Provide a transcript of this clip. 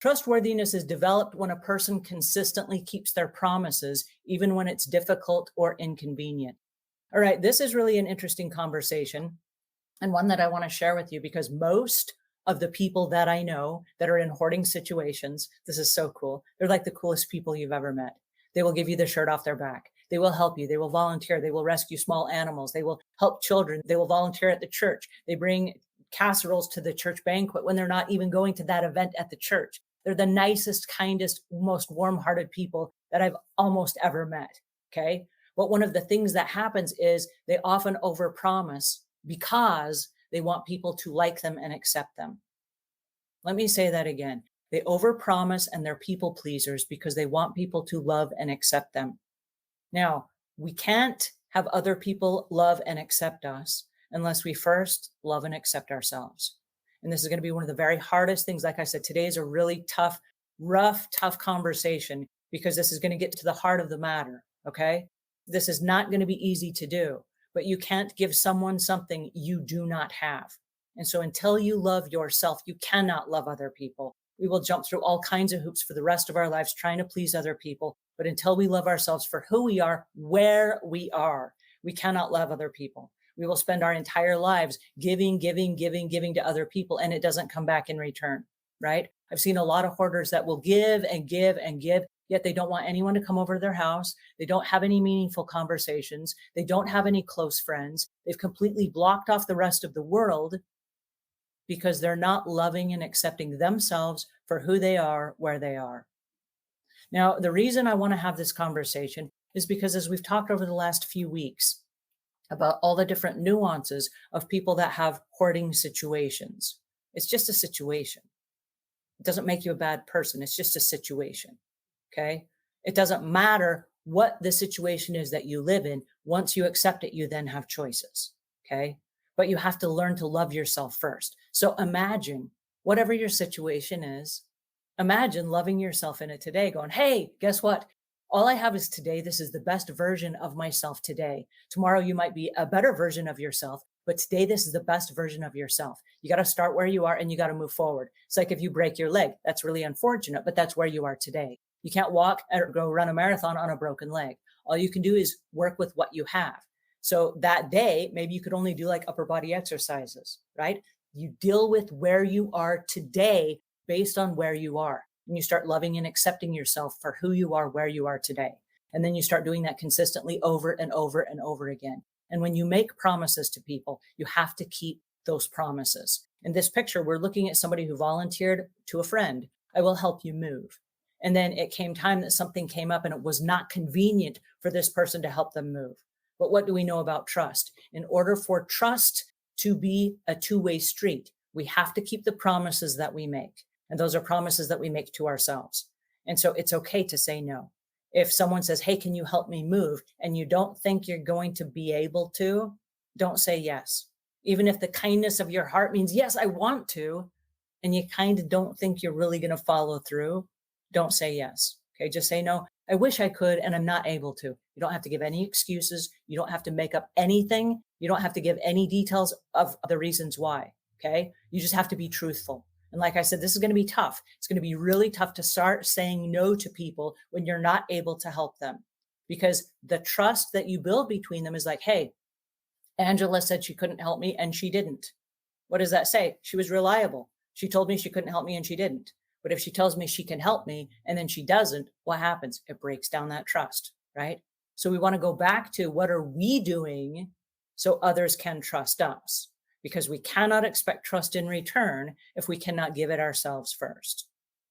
Trustworthiness is developed when a person consistently keeps their promises, even when it's difficult or inconvenient. All right, this is really an interesting conversation and one that I want to share with you because most of the people that I know that are in hoarding situations, this is so cool. They're like the coolest people you've ever met. They will give you the shirt off their back. They will help you. They will volunteer. They will rescue small animals. They will help children. They will volunteer at the church. They bring casseroles to the church banquet when they're not even going to that event at the church. They're the nicest, kindest, most warm-hearted people that I've almost ever met. Okay. But one of the things that happens is they often overpromise because they want people to like them and accept them. Let me say that again. They overpromise and they're people pleasers because they want people to love and accept them. Now, we can't have other people love and accept us unless we first love and accept ourselves. And this is going to be one of the very hardest things. Like I said, today is a really tough, rough, tough conversation because this is going to get to the heart of the matter. Okay. This is not going to be easy to do, but you can't give someone something you do not have. And so until you love yourself, you cannot love other people. We will jump through all kinds of hoops for the rest of our lives trying to please other people. But until we love ourselves for who we are, where we are, we cannot love other people. We will spend our entire lives giving to other people, and it doesn't come back in return, right? I've seen a lot of hoarders that will give and give and give, yet they don't want anyone to come over to their house. They don't have any meaningful conversations. They don't have any close friends. They've completely blocked off the rest of the world because they're not loving and accepting themselves for who they are, where they are. Now, the reason I want to have this conversation is because as we've talked over the last few weeks about all the different nuances of people that have hoarding situations, it's just a situation. It doesn't make you a bad person. It's just a situation. Okay. It doesn't matter what the situation is that you live in. Once you accept it, you then have choices. Okay. But you have to learn to love yourself first. So imagine whatever your situation is, imagine loving yourself in it today, going, hey, guess what? All I have is today. This is the best version of myself today. Tomorrow, you might be a better version of yourself, but today, this is the best version of yourself. You got to start where you are and you got to move forward. It's like if you break your leg, that's really unfortunate, but that's where you are today. You can't walk or go run a marathon on a broken leg. All you can do is work with what you have. So that day, maybe you could only do like upper body exercises, right? You deal with where you are today based on where you are. And you start loving and accepting yourself for who you are, where you are today. And then you start doing that consistently over and over and over again. And when you make promises to people, you have to keep those promises. In this picture, we're looking at somebody who volunteered to a friend, I will help you move. And then it came time that something came up and it was not convenient for this person to help them move. But what do we know about trust? In order for trust to be a two-way street, we have to keep the promises that we make. And those are promises that we make to ourselves. And so it's okay to say no. If someone says, hey, can you help me move? And you don't think you're going to be able to, don't say yes. Even if the kindness of your heart means, yes, I want to, and you kind of don't think you're really going to follow through, don't say yes. Okay, just say no. I wish I could, and I'm not able to. You don't have to give any excuses. You don't have to make up anything. You don't have to give any details of the reasons why. Okay, you just have to be truthful. And like I said, this is going to be tough. It's going to be really tough to start saying no to people when you're not able to help them, because the trust that you build between them is like, hey, Angela said she couldn't help me and she didn't. What does that say? She was reliable. She told me she couldn't help me and she didn't. But if she tells me she can help me and then she doesn't, what happens? It breaks down that trust, right? So we want to go back to what are we doing so others can trust us? Because we cannot expect trust in return if we cannot give it ourselves first.